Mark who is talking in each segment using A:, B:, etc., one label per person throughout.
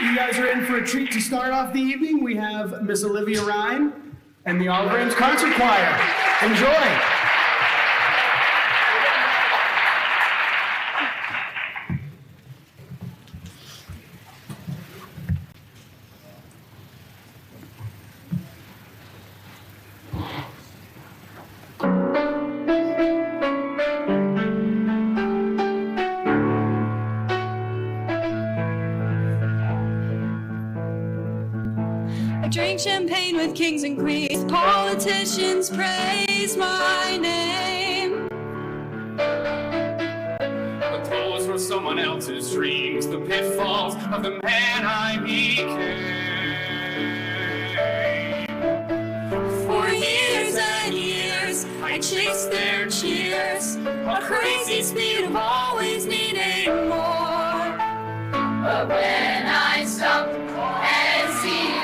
A: You guys are in for a treat to start off the evening. We have Miss Olivia Ryan and the Olive Branch Concert Choir. Enjoy.
B: Drink champagne with kings and queens. Politicians praise my name.
C: But those were someone else's dreams, the pitfalls of the man I became.
B: For years and years, I chased their cheers, a crazy speed of always needing more. But when I stopped and see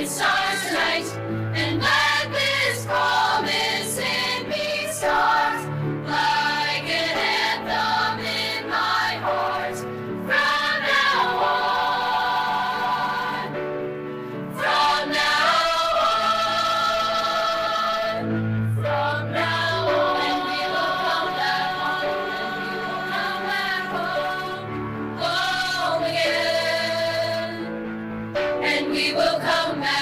B: stars tonight, and let this promise in me start like an anthem in my heart. From now on, from now on, from now on, and we will come back home, home again, and we will come back.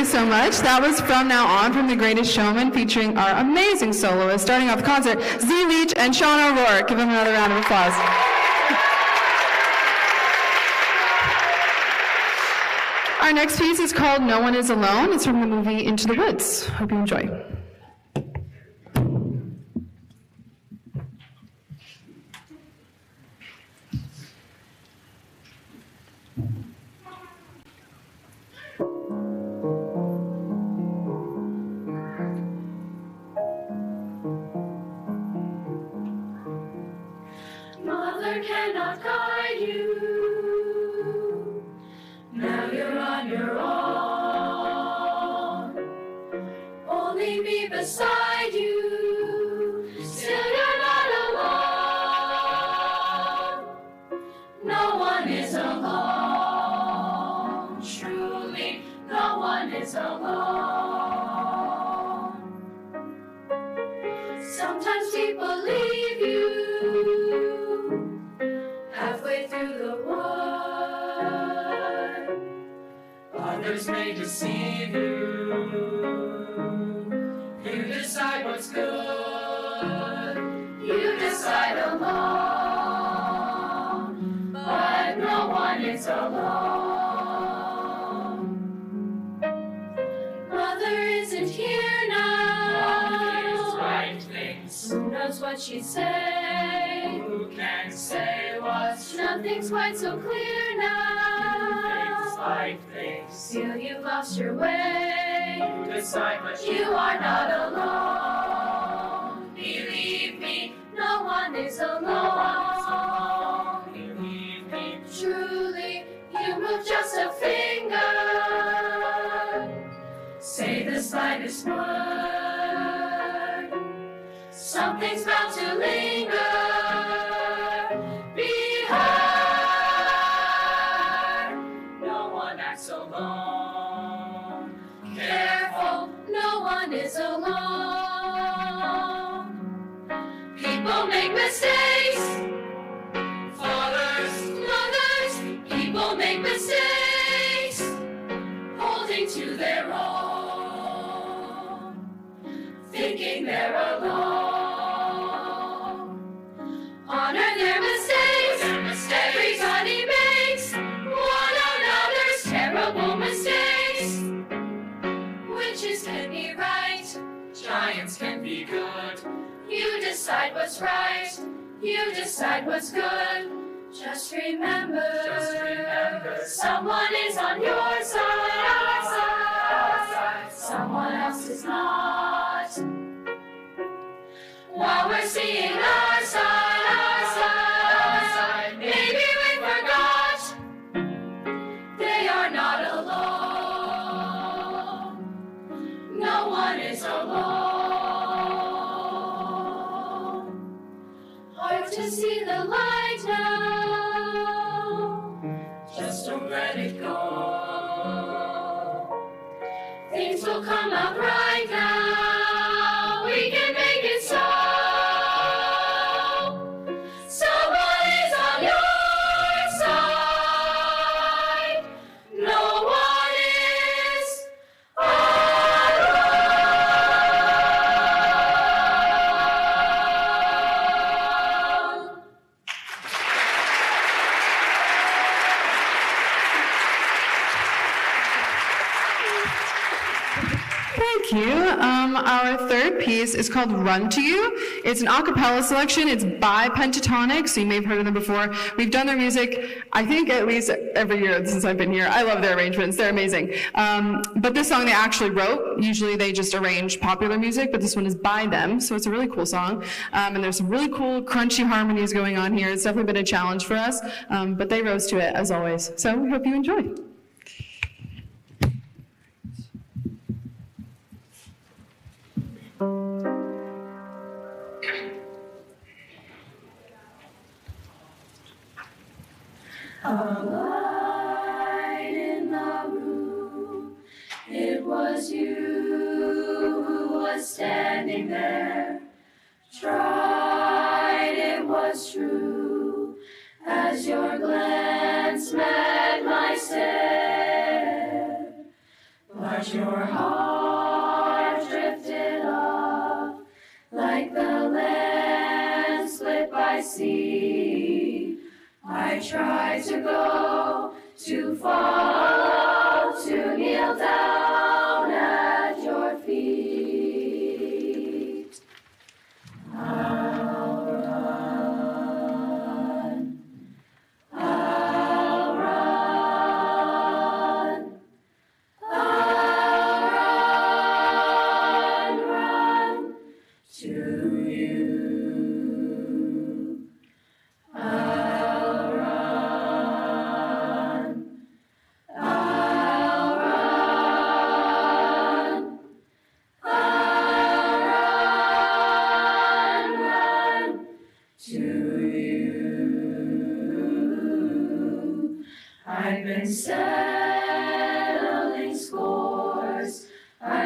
D: So much. That was From Now On from The Greatest Showman, featuring our amazing soloists. Starting off the concert, Z Leach and Sean O'Rourke. Give them another round of applause. Our next piece is called No One Is Alone. It's from the movie Into the Woods. Hope you enjoy.
B: Cannot guide you. Now you're on your own. one is alone. Sometimes people leave you halfway through the wood. Others may deceive you. You decide what's good. You decide alone. But no one is alone. Mother isn't here now. Right things. Who knows what she'd say? Who can say what? Nothing's quite so clear now. Things like things. Feel you've lost your way. You decide what you are not alone. Believe me, no one is alone. Believe me, truly, you move just a finger. Say the slightest word. Something's bound to linger. Be heard. No one acts alone. Careful, no one is alone. People make mistakes. Fathers, mothers, people make mistakes. Holding to their own. Thinking they're alone. Honor their mistakes. Everybody makes one another's terrible mistakes. Witches can be right. Giants can be good. You decide what's right. You decide what's good. Just remember, someone is on your side. Someone else is not. While we're seeing our side, maybe we forgot they are not alone. No one is alone. Hard to see the light now. Just don't let it go. Things will come out right now. We can make it so. Someone is on your side. No one is alone.
D: Thank you. Our third piece is called Run to You. It's an a cappella selection. It's by Pentatonic, so you may have heard of them before. We've done their music, I think, at least every year since I've been here. I love their arrangements. They're amazing. But this song they actually wrote. Usually they just arrange popular music, but this one is by them, so it's a really cool song. And there's some really cool, crunchy harmonies going on here. It's definitely been a challenge for us, but they rose to it, as always. So we hope you enjoy.
B: A light in the room. It was you who was standing there. Tried, it was true, as your glance met my stare. But your heart drifted off like the land split by sea. I tried to go, to follow, to kneel down at your feet. I'll run, I'll run, I'll run to you. I'll run,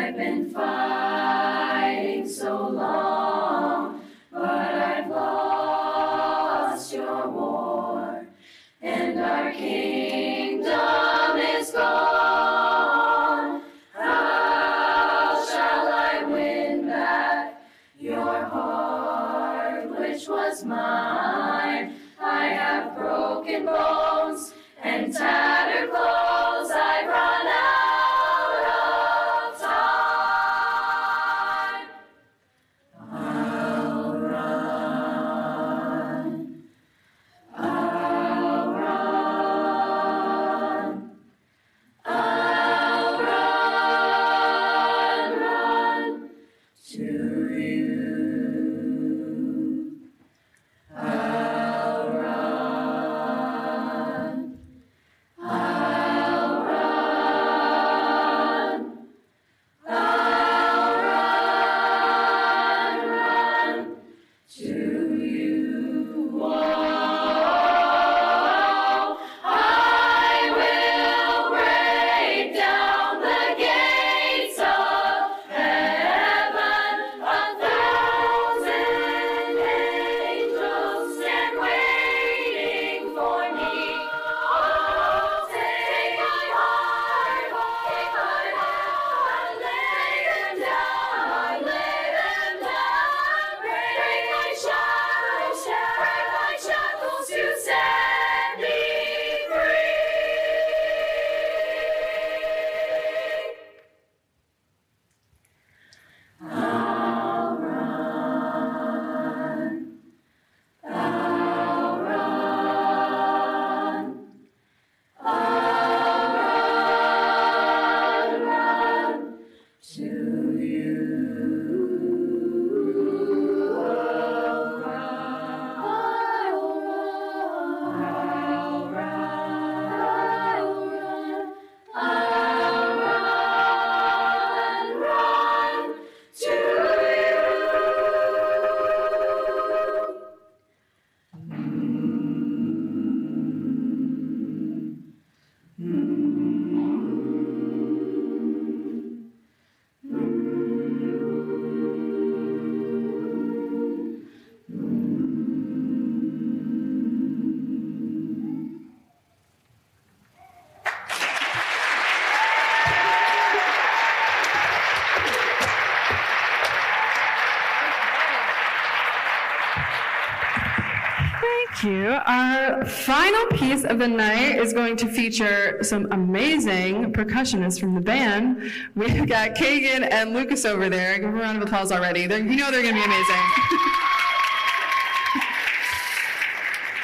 B: I've been fighting so long, but I've lost your war, and our kingdom is gone. How shall I win back your heart, which was mine? I have broken bones and tattered clothes. I've run out of time. I'll run. I'll run. I'll run to you. I'll run. I'll run. I'll run to you. Oh, I will break down the gates of heaven. 1,000 angels stand waiting for me. Oh, take my heart, lay them down, break my shackles to set me free. I'll run. I'll run. I'll run to you. I'll run to you.
D: Thank you. Our final piece of the night is going to feature some amazing percussionists from the band. We've got Kagan and Lucas over there. Give them a round of applause already. You know they're going to be amazing.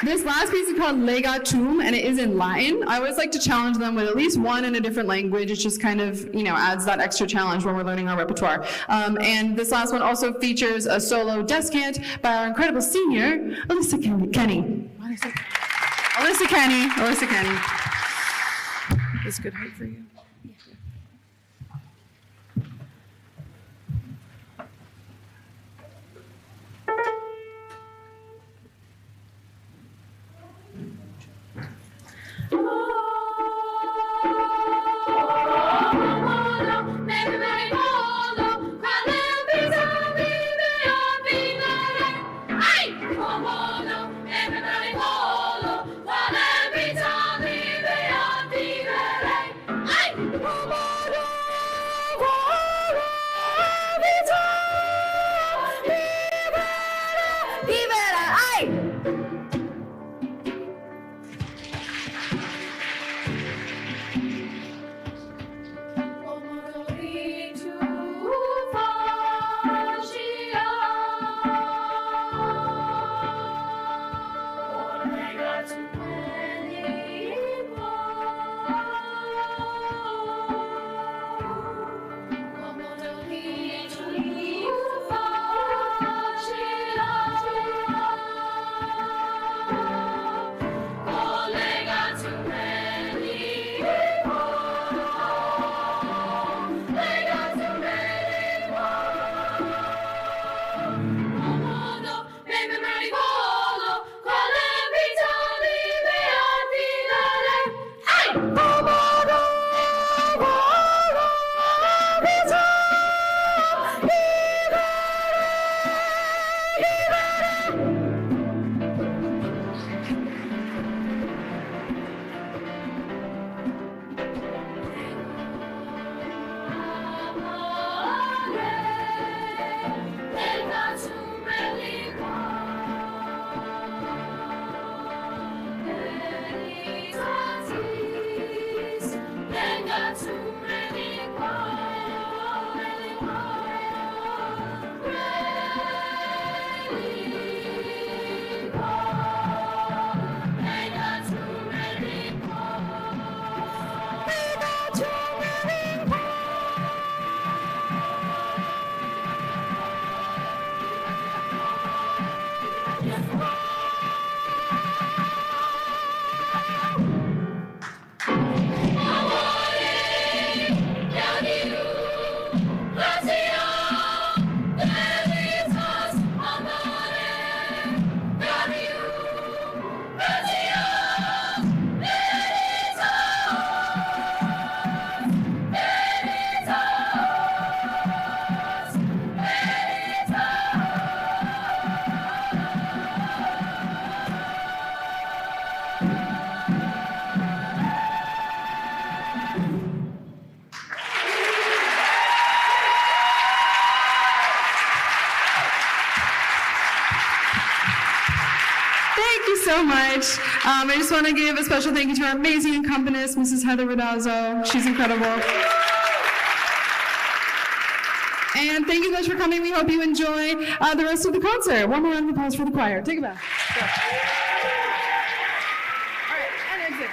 D: This last piece is called Legatum, and it is in Latin. I always like to challenge them with at least one in a different language. It just kind of, adds that extra challenge when we're learning our repertoire. And this last one also features a solo descant by our incredible senior, Alyssa Cani. Alyssa Cani. Is good height for you?
B: Ay,
D: so much. I just want to give a special thank you to our amazing accompanist, Mrs. Heather Rodazzo. She's incredible. And thank you guys for coming. We hope you enjoy the rest of the concert. One more round of applause for the choir. Take it back. Go. All right, and exit.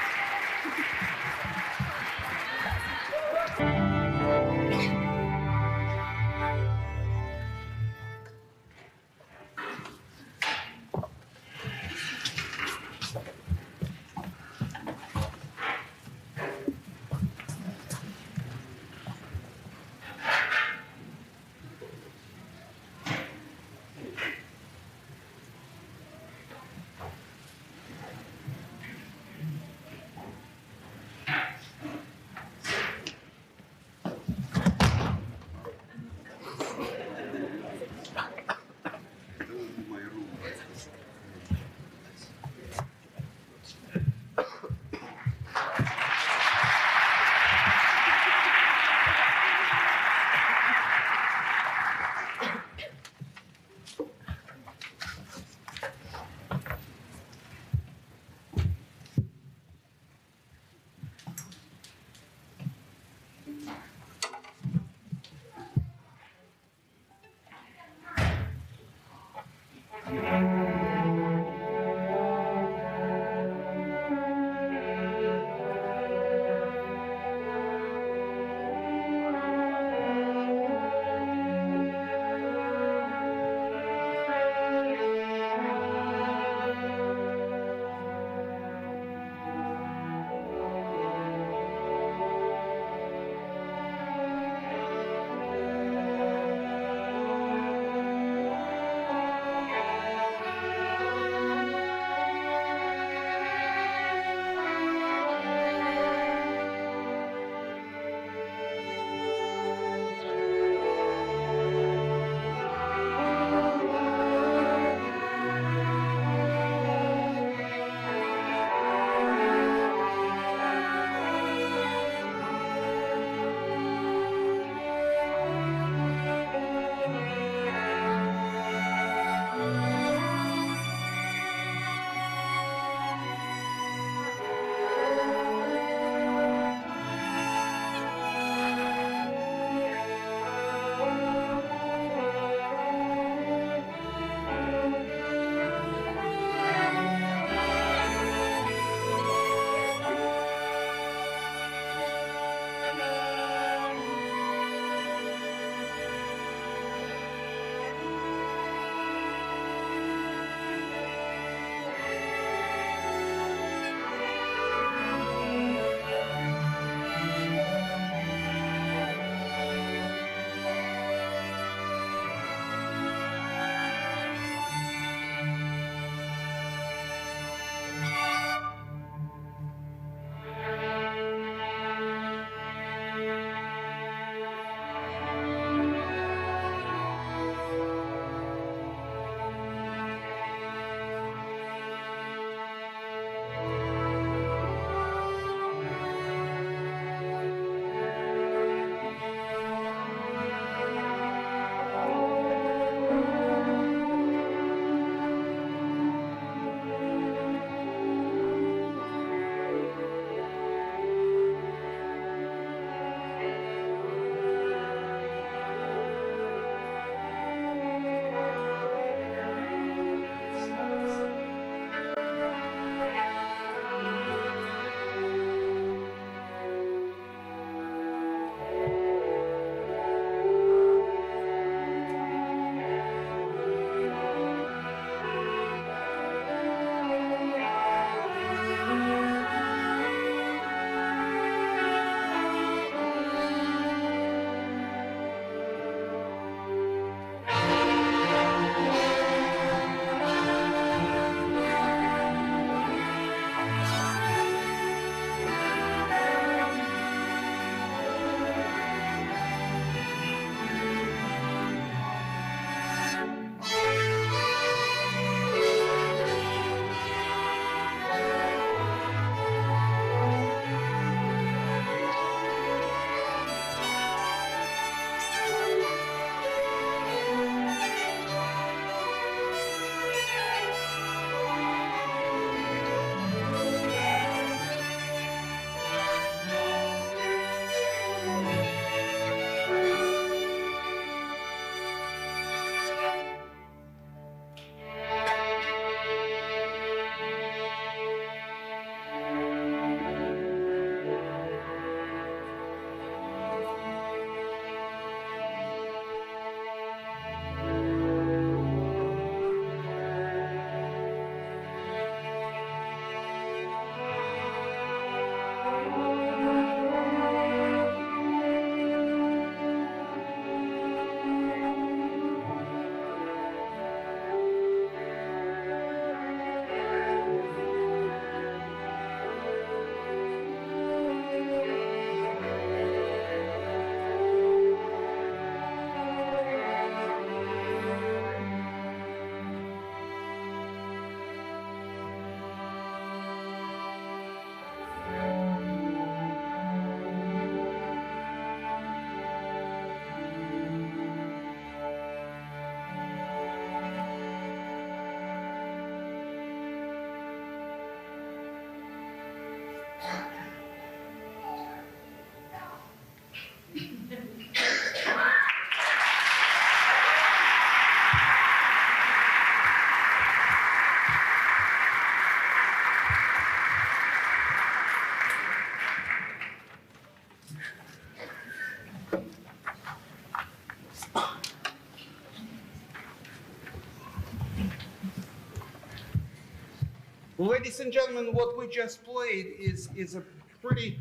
E: Ladies and gentlemen, what we just played is a pretty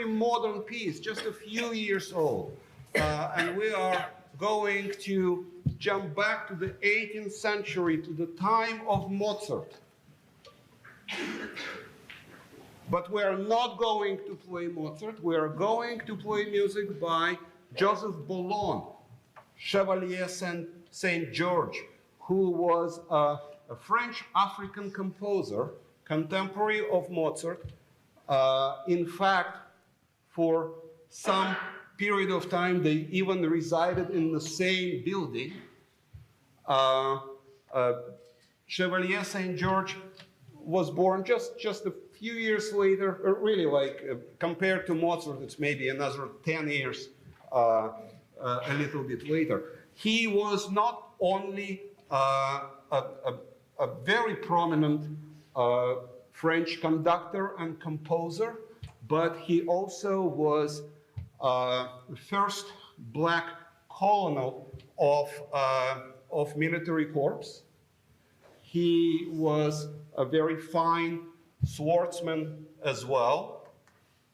E: modern piece, just a few years old. And we are going to jump back to the 18th century, to the time of Mozart. But we are not going to play Mozart. We are going to play music by Joseph Boulogne, Chevalier Saint George, who was a French African composer, contemporary of Mozart. In fact, for some period of time, they even resided in the same building. Chevalier Saint George was born just a few years later, or really compared to Mozart, it's maybe another 10 years, a little bit later. He was not only a very prominent French conductor and composer, but he also was the first black colonel of military corps. He was a very fine swordsman as well,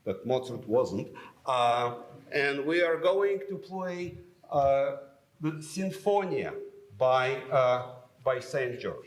E: that Mozart wasn't. And we are going to play the Symphonia by Saint George.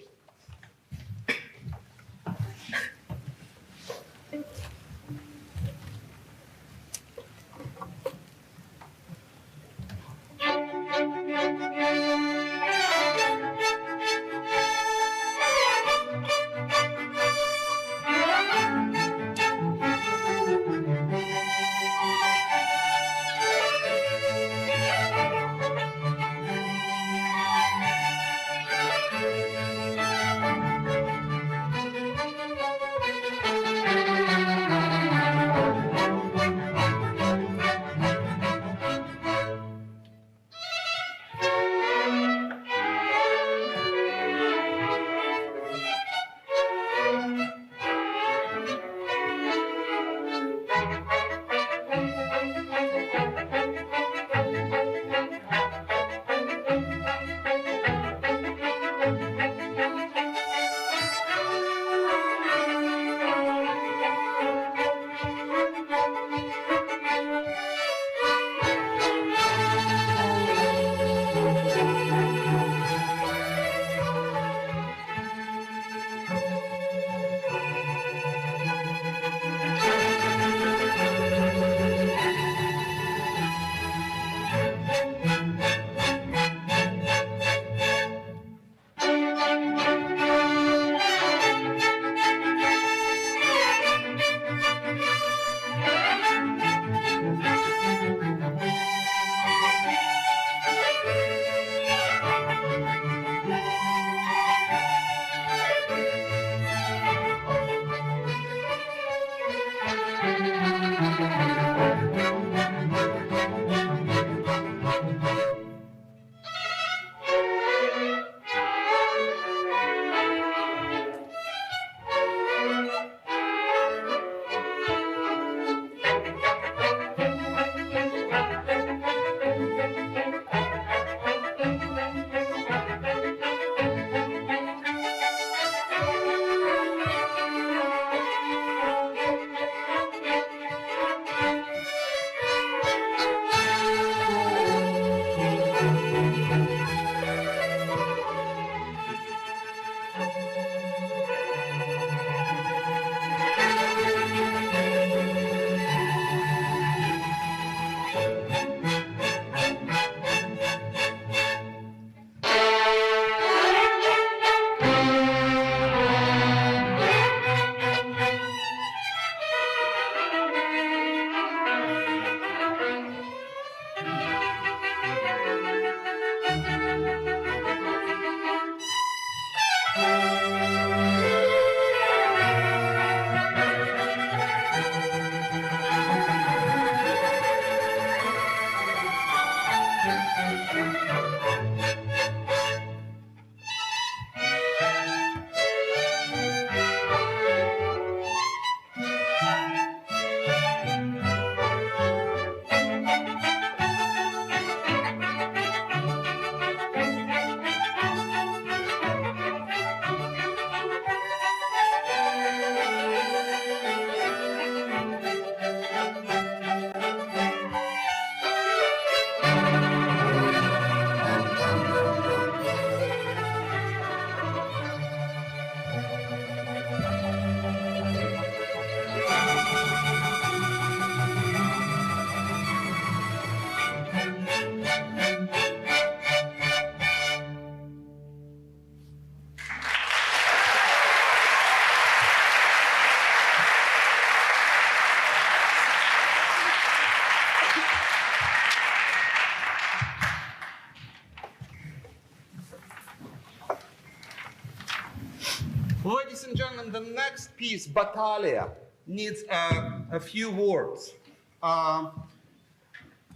E: the next piece, Battalia, needs a few words.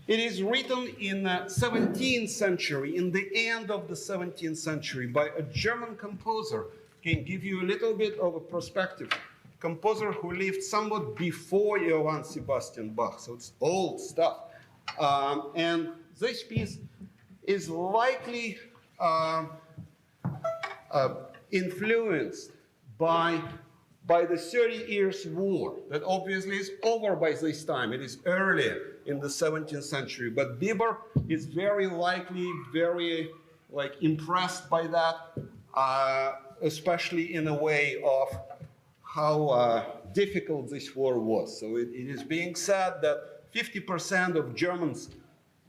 E: It is written in the 17th century, in the end of the 17th century, by a German composer. Can give you a little bit of a perspective. Composer who lived somewhat before Johann Sebastian Bach, so it's old stuff. And this piece is likely influenced by the 30 Years' War. That obviously is over by this time. It is earlier in the 17th century. But Bieber is very likely very impressed by that, especially in a way of how difficult this war was. So it is being said that 50% of Germans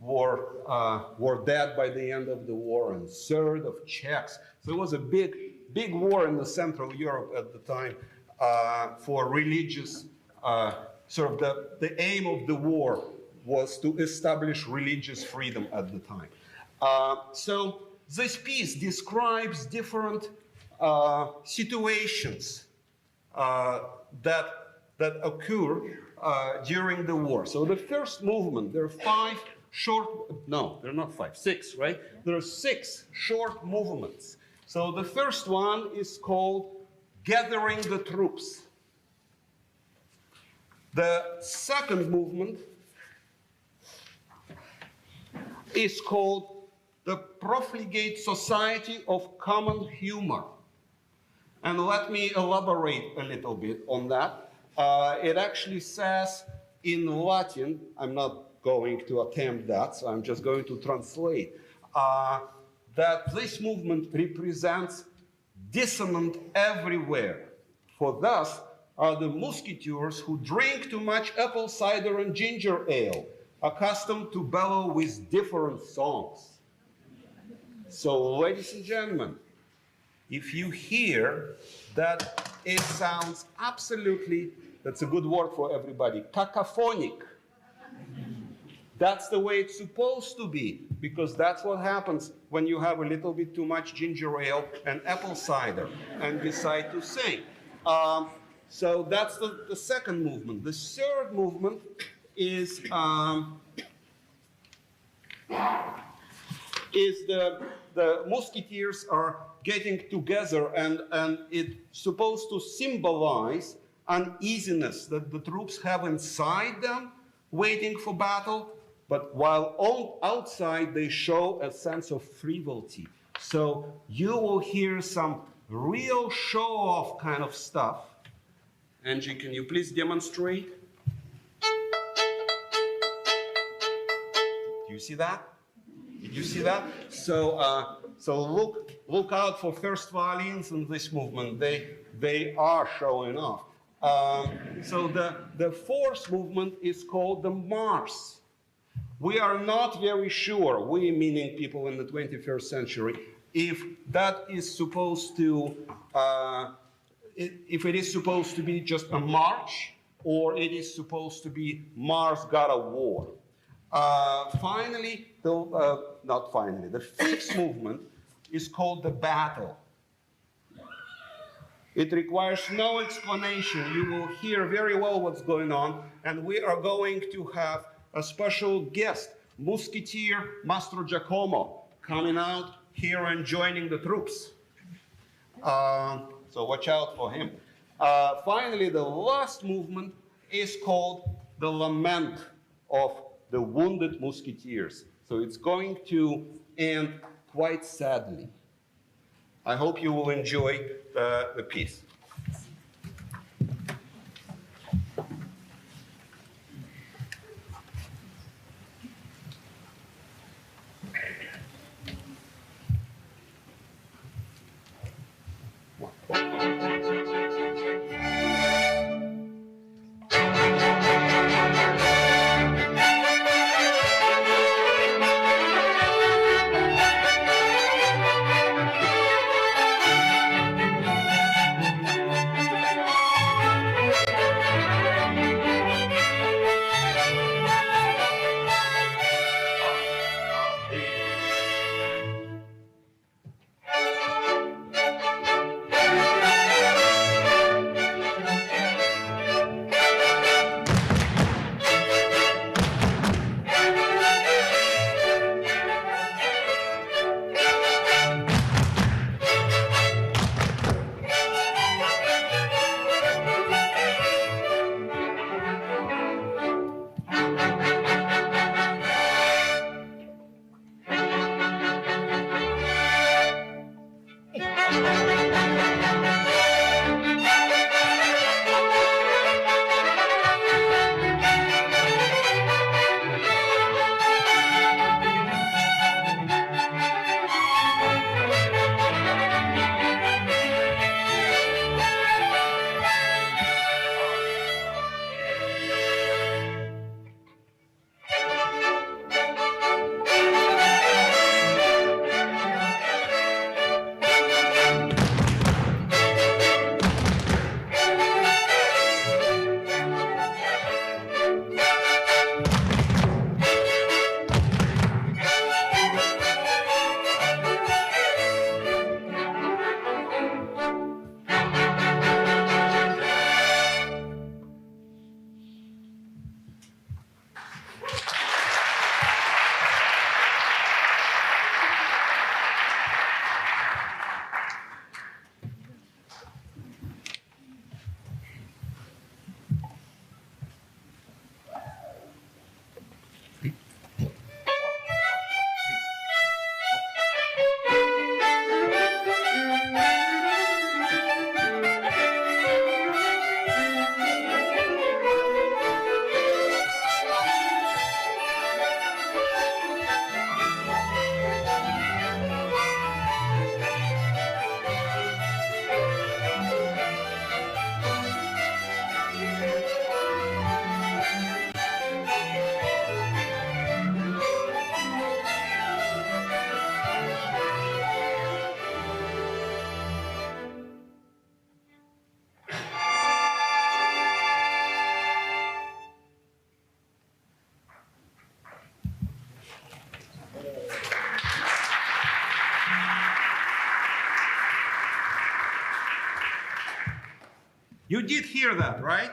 E: were dead by the end of the war, and a third of Czechs. So it was a big war in the Central Europe at the time for religious, sort of the aim of the war was to establish religious freedom at the time. So this piece describes different situations that occur during the war. So the first movement, there are six, right? There are 6 short movements. So the first one is called Gathering the Troops. The second movement is called the Profligate Society of Common Humor. And let me elaborate a little bit on that. It actually says in Latin, I'm not going to attempt that, so I'm just going to translate, that this movement represents dissonance everywhere. For thus are the musketeers who drink too much apple cider and ginger ale, accustomed to bellow with different songs. So, ladies and gentlemen, if you hear that it sounds absolutely, that's a good word for everybody, cacophonic. That's the way it's supposed to be, because that's what happens when you have a little bit too much ginger ale and apple cider and decide to sing. So that's the second movement. The third movement is the musketeers are getting together, and it's supposed to symbolize uneasiness that the troops have inside them, waiting for battle, but while outside they show a sense of frivolity. So you will hear some real show-off kind of stuff. Angie, can you please demonstrate? Do you see that? Did you see that? So look out for first violins in this movement. They are showing off. So the fourth movement is called the March. We are not very sure, we meaning people in the 21st century, if that is supposed to, if it is supposed to be just a march, or it is supposed to be Mars God of War. Finally, the fifth movement is called the Battle. It requires no explanation. You will hear very well what's going on, and we are going to have a special guest, Musketeer Mastro Giacomo, coming out here and joining the troops. So watch out for him. Finally, the last movement is called the Lament of the Wounded Musketeers. So it's going to end quite sadly. I hope you will enjoy the piece. You did hear that, right?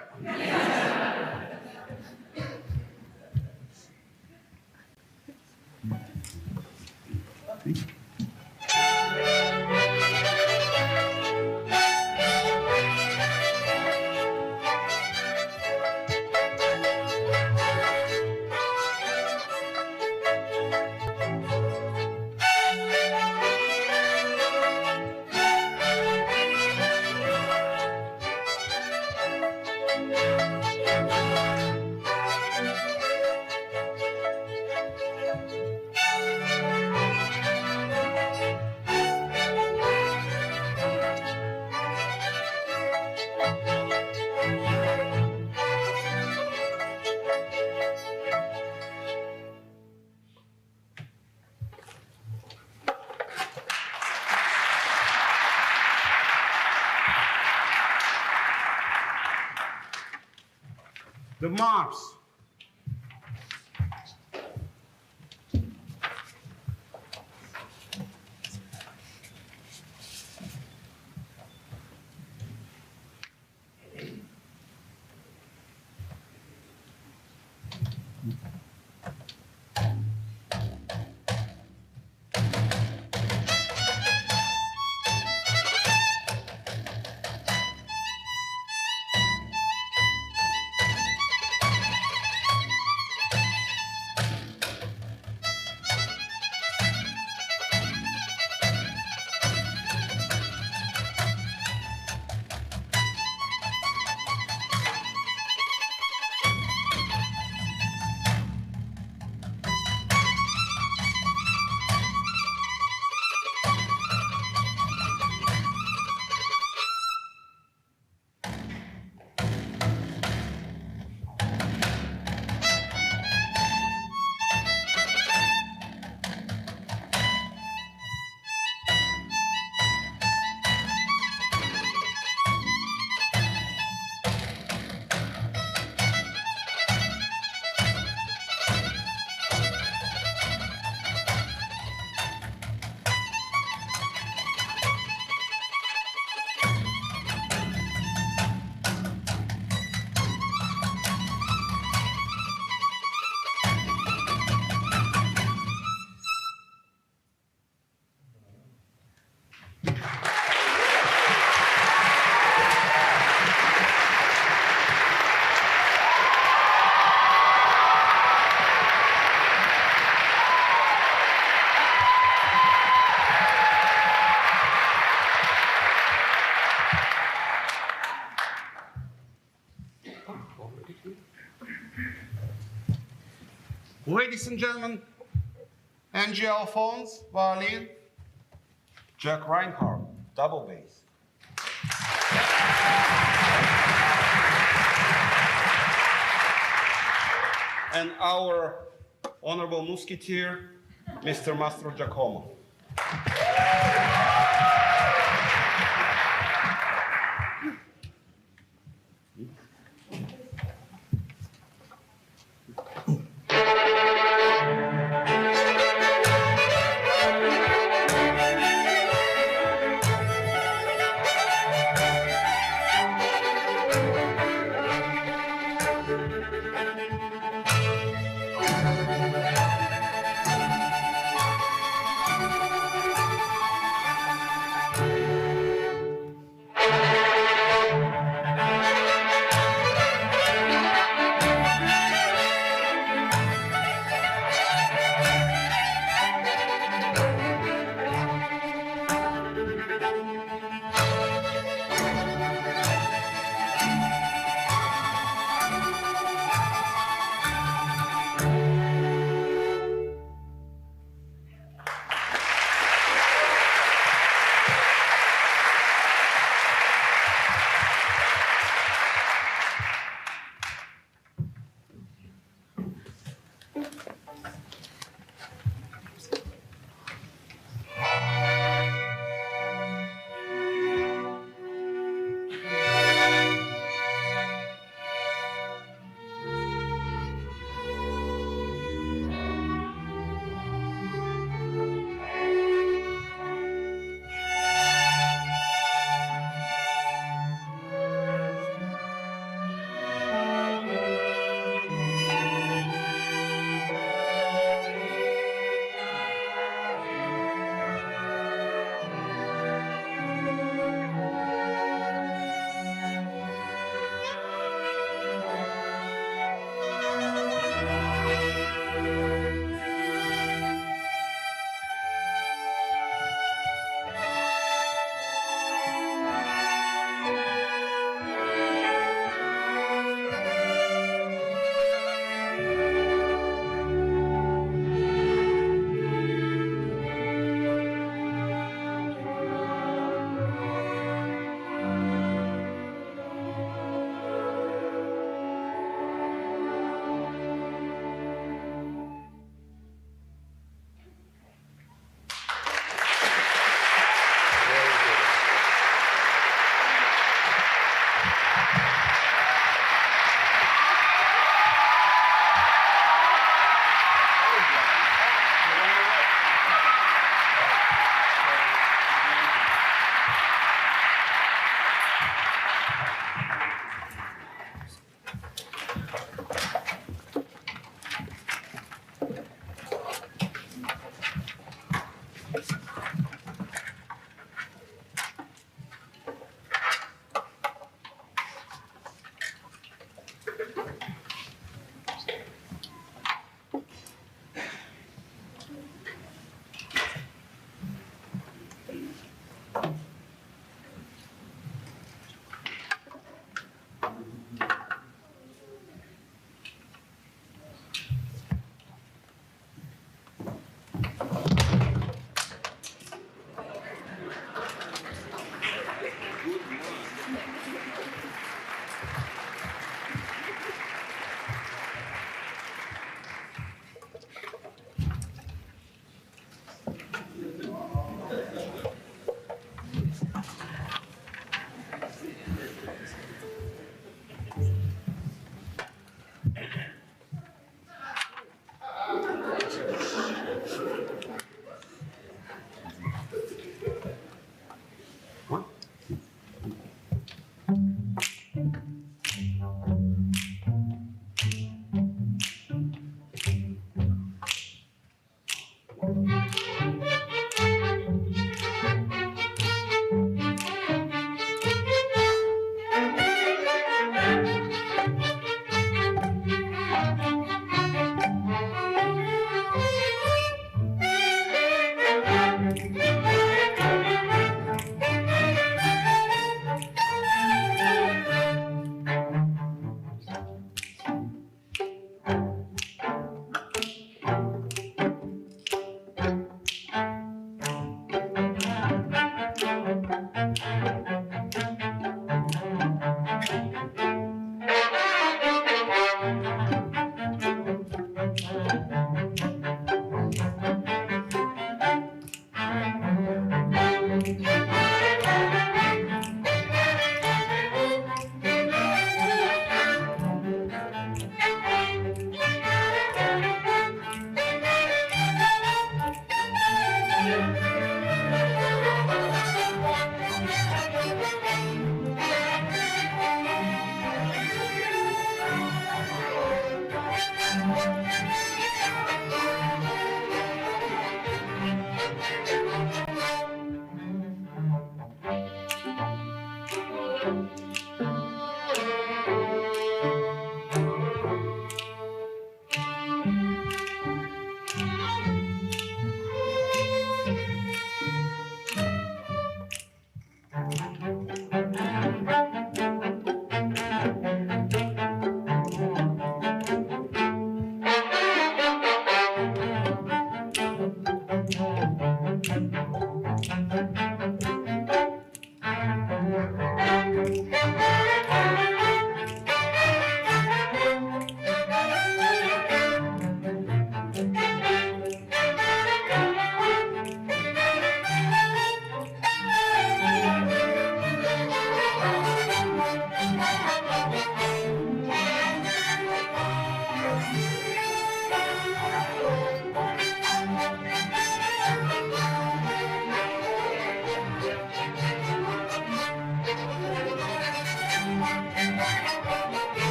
E: The Mars. Ladies and gentlemen, Angie Alphonse, violin, Jack Reinhardt, double bass. And our honorable musketeer, Mr. Mastro Giacomo.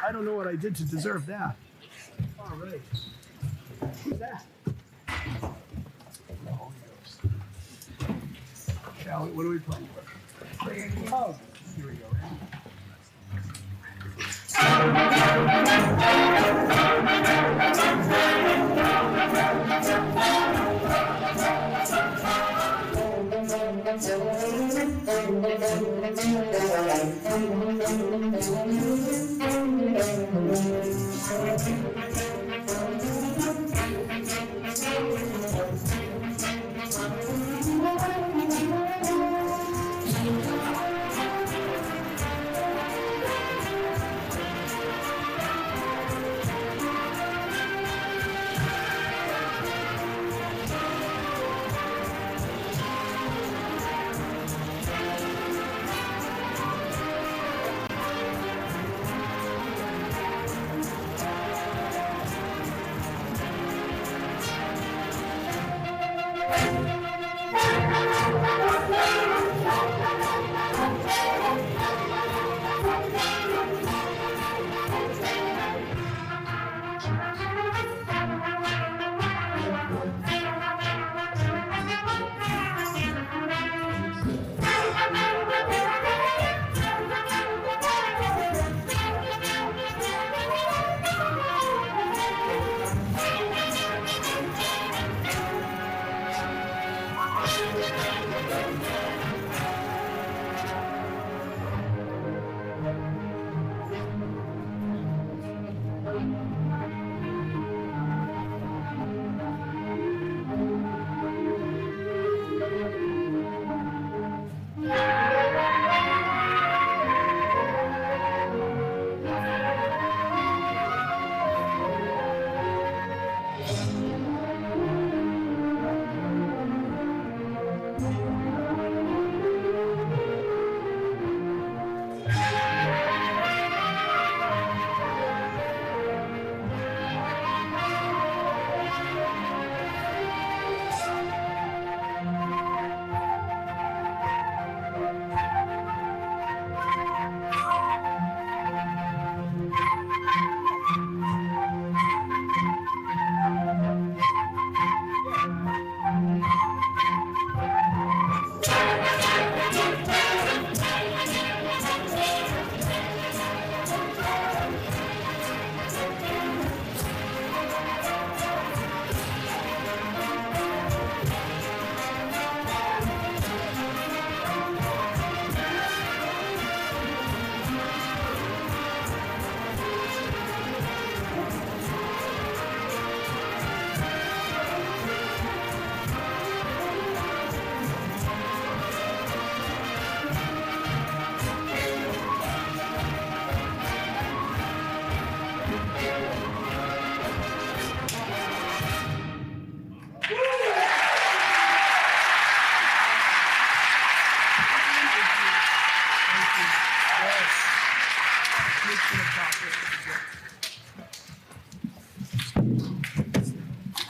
A: I don't know what I did to deserve that. All right. Who's that? Shall we, what are we playing? Oh, here we go.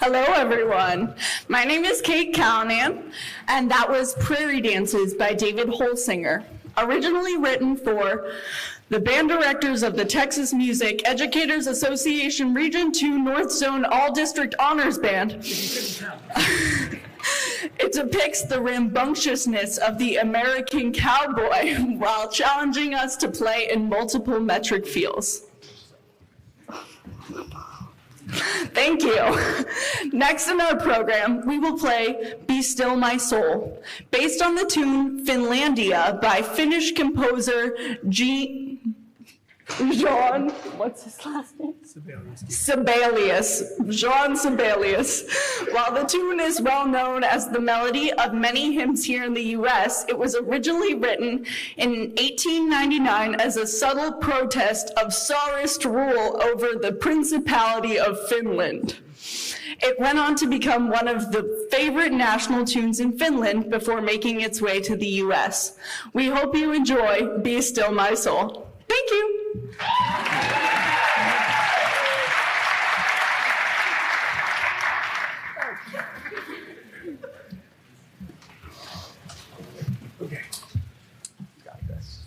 F: Hello, everyone. My name is Kate Callahan, and that was Prairie Dances by David Holsinger, originally written for the band directors of the Texas Music Educators Association Region 2 North Zone All-District Honors Band. It depicts the rambunctiousness of the American cowboy while challenging us to play in multiple metric fields. Thank you. Next in our program, we will play Be Still My Soul, based on the tune Finlandia by Finnish composer Jean, what's his last name? Sibelius. Jean Sibelius. While the tune is well known as the melody of many hymns here in the U.S., it was originally written in 1899 as a subtle protest of Tsarist rule over the Principality of Finland. It went on to become one of the favorite national tunes in Finland before making its way to the US. We hope you enjoy Be Still My Soul. Thank you.
A: Okay. Got this.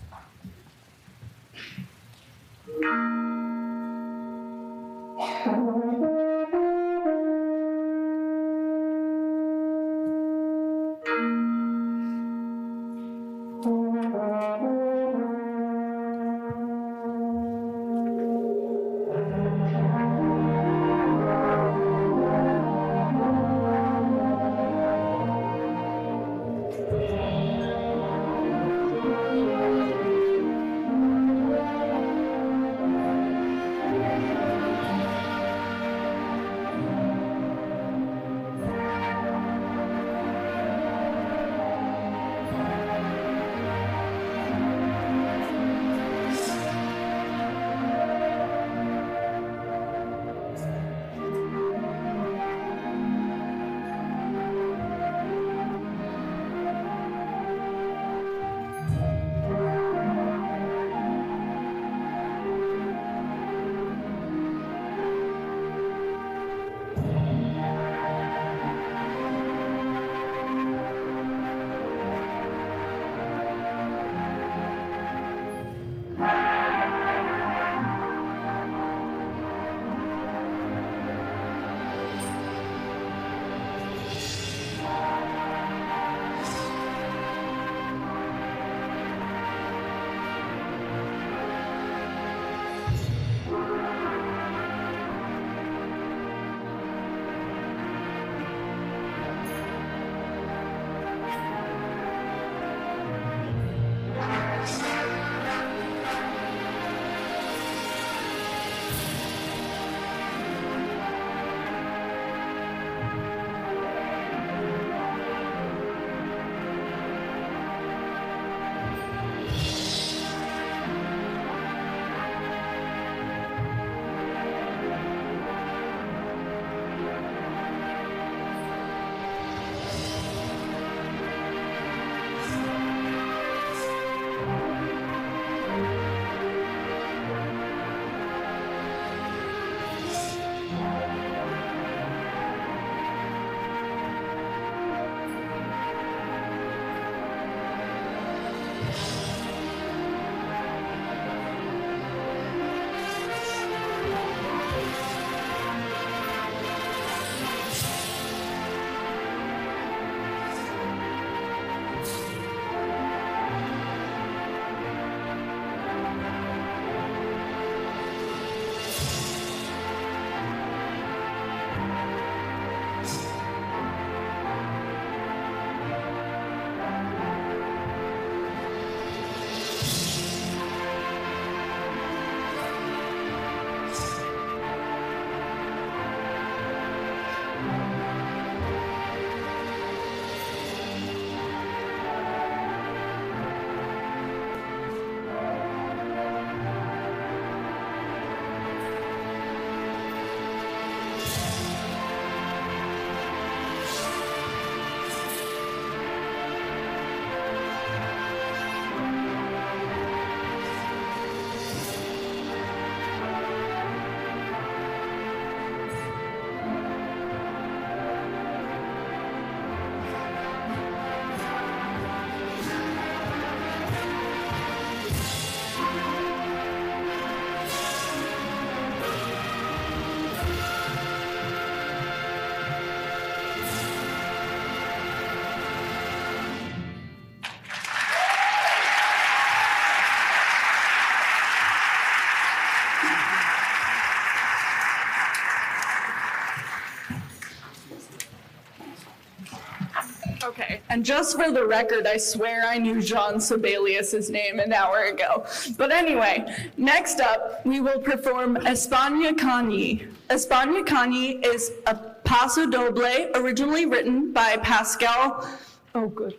F: Okay, and just for the record, I swear I knew Jean Sibelius's name an hour ago. But anyway, next up, we will perform Espana Cani. Espana Cani is a paso doble originally written by Pascal. Oh, good.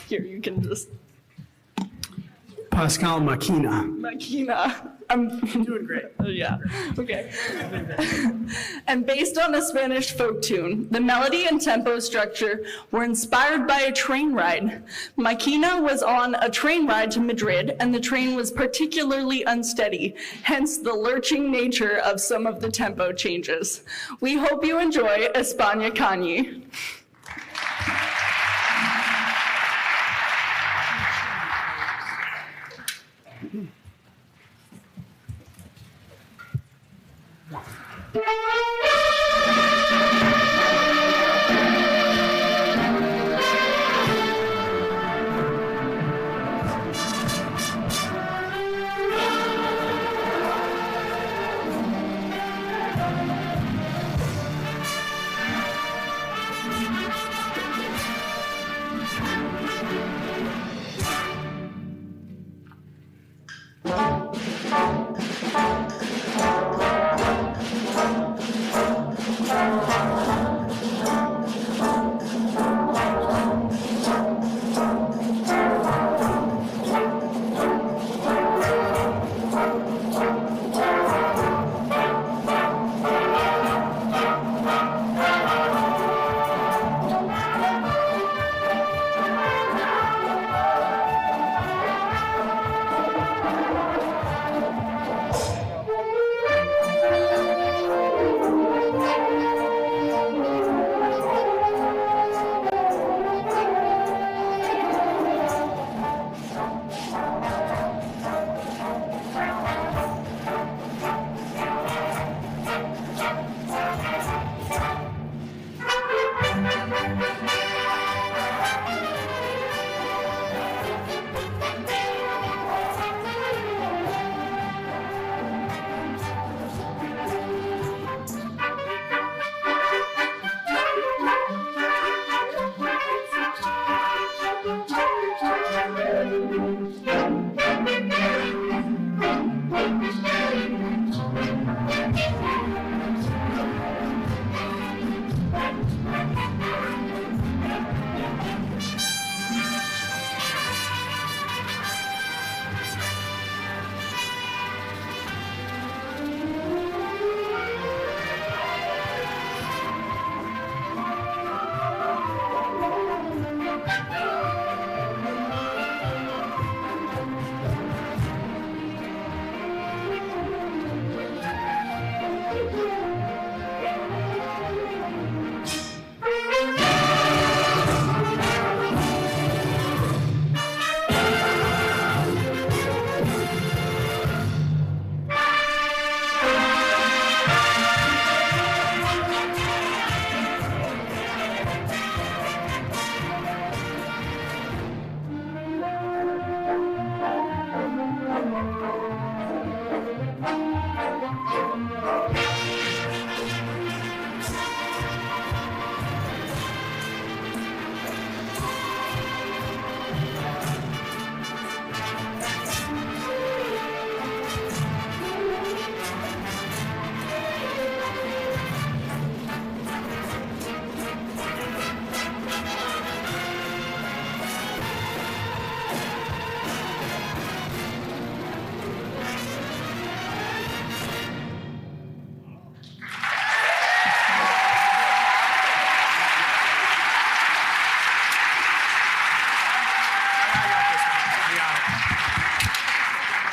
F: Here, you can just.
A: Pascal Machina.
F: Machina.
A: Doing great.
F: Yeah, okay. And based on a Spanish folk tune, the melody and tempo structure were inspired by a train ride. Maquina was on a train ride to Madrid, and the train was particularly unsteady, hence the lurching nature of some of the tempo changes. We hope you enjoy Espana Cani.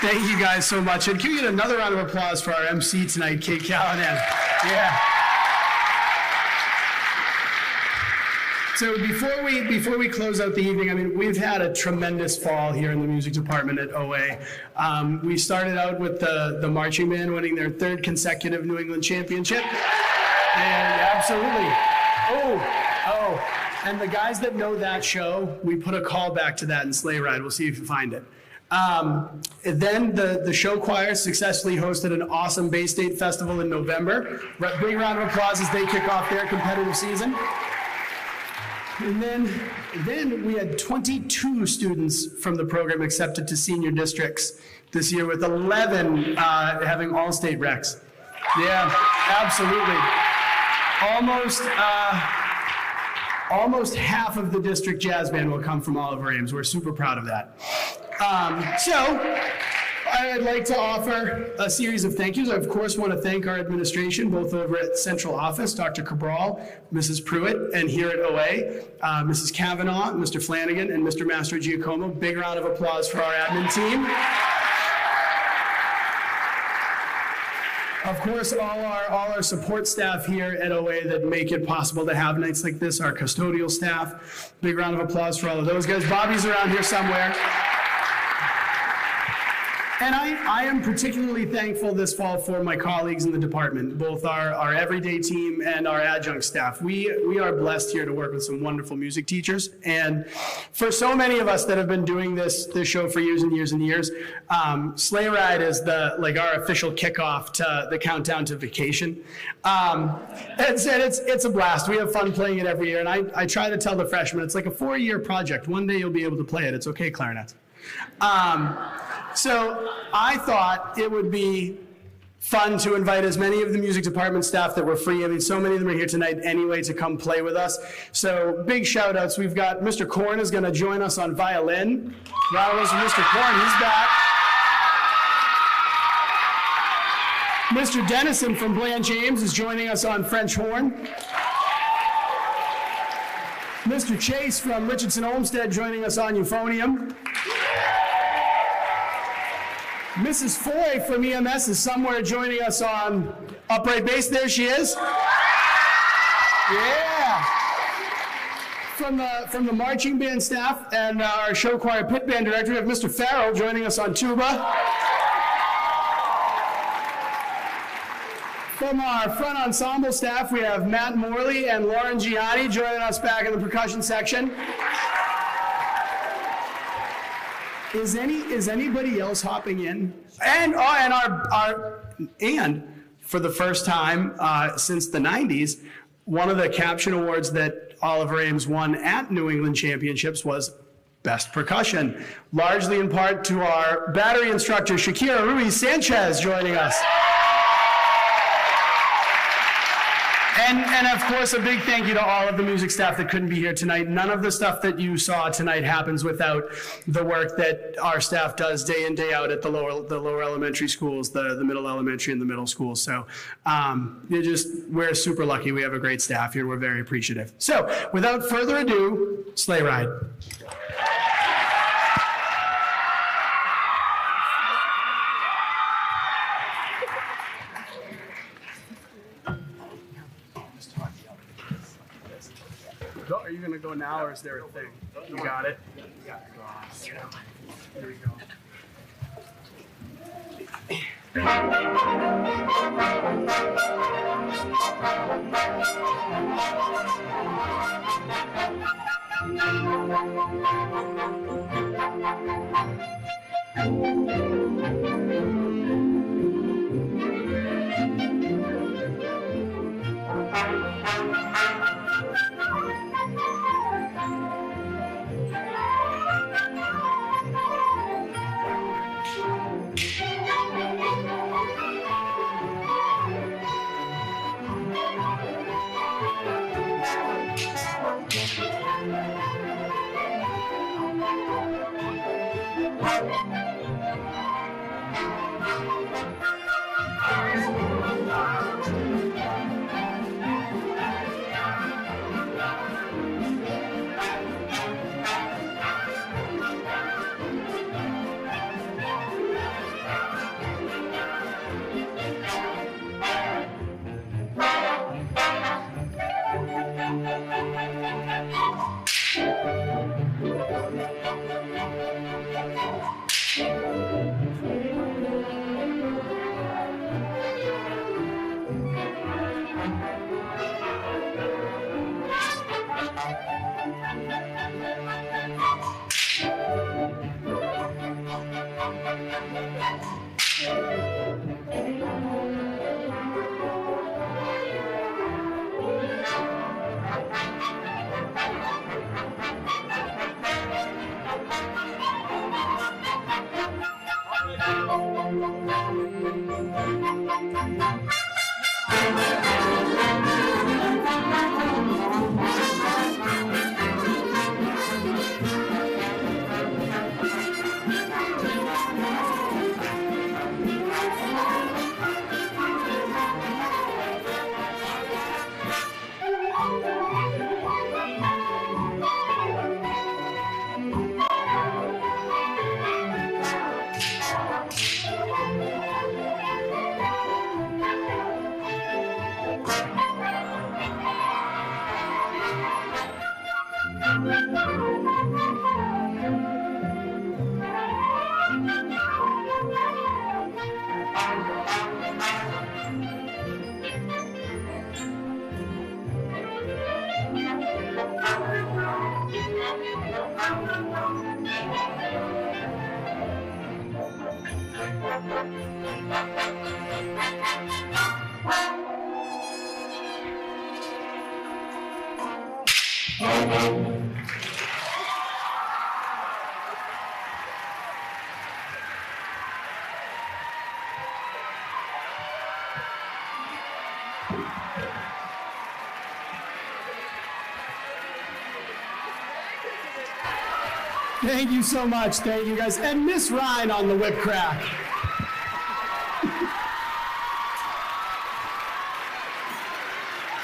A: Thank you guys so much. And can we get another round of applause for our MC tonight, Kate Callahan? Yeah. So before we close out the evening, I mean, we've had a tremendous fall here in the music department at OA. We started out with the marching band winning their third consecutive New England championship. And absolutely. Oh, and the guys that know that show, we put a call back to that in Sleigh Ride. We'll see if you find it. Then the show choir successfully hosted an awesome Bay State Festival in November. Big round of applause as they kick off their competitive season. And then we had 22 students from the program accepted to senior districts this year, with 11 having all-state recs. Yeah, absolutely. Almost half of the district jazz band will come from Oliver Ames. We're super proud of that. So I'd like to offer a series of thank yous. I, of course, want to thank our administration, both over at Central Office, Dr. Cabral, Mrs. Pruitt, and here at OA, Mrs. Kavanaugh, Mr. Flanagan, and Mr. Mastro Giacomo. Big round of applause for our admin team. Of course, all our support staff here at OA that make it possible to have nights like this, our custodial staff. Big round of applause for all of those guys. Bobby's around here somewhere. And I am particularly thankful this fall for my colleagues in the department, both our everyday team and our adjunct staff. We are blessed here to work with some wonderful music teachers. And for so many of us that have been doing this show for years and years and years, Sleigh Ride is our official kickoff to the countdown to vacation. It's a blast. We have fun playing it every year. And I try to tell the freshmen, it's like a 4-year project. One day you'll be able to play it. It's okay, clarinet. So I thought it would be fun to invite as many of the music department staff that were free. I mean, so many of them are here tonight anyway to come play with us. So big shout outs. We've got Mr. Korn is going to join us on violin. Round of applause for Mr. Korn. He's back. Mr. Dennison from Bland James is joining us on French horn. Mr. Chase from Richardson Olmsted joining us on euphonium. Mrs. Foy from EMS is somewhere joining us on upright bass. There she is. Yeah. From the marching band staff and our show choir pit band director, we have Mr. Farrell joining us on tuba. From our front ensemble staff, we have Matt Morley and Lauren Gianni joining us back in the percussion section. Is anybody else hopping in? And for the first time since the 90s, one of the caption awards that Oliver Ames won at New England Championships was Best Percussion, largely in part to our battery instructor, Shakira Ruiz Sanchez, joining us. And of course, a big thank you to all of the music staff that couldn't be here tonight. None of the stuff that you saw tonight happens without the work that our staff does day in, day out at the lower elementary schools, the middle elementary and the middle schools. So we're super lucky. We have a great staff here. We're very appreciative. So without further ado, Sleigh Ride. Are you going to go now, or is there a thing? You got it? Yeah. Here we go. Thank you so much. Thank you, guys. And Miss Ryan on the whip crack.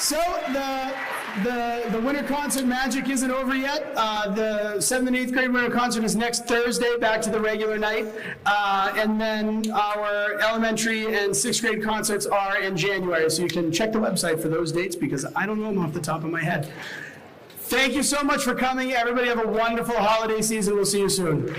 A: So the winter concert magic isn't over yet. The 7th and 8th grade winter concert is next Thursday, back to the regular night. And then our elementary and 6th grade concerts are in January. So you can check the website for those dates because I don't know them off the top of my head. Thank you so much for coming. Everybody have a wonderful holiday season. We'll see you soon.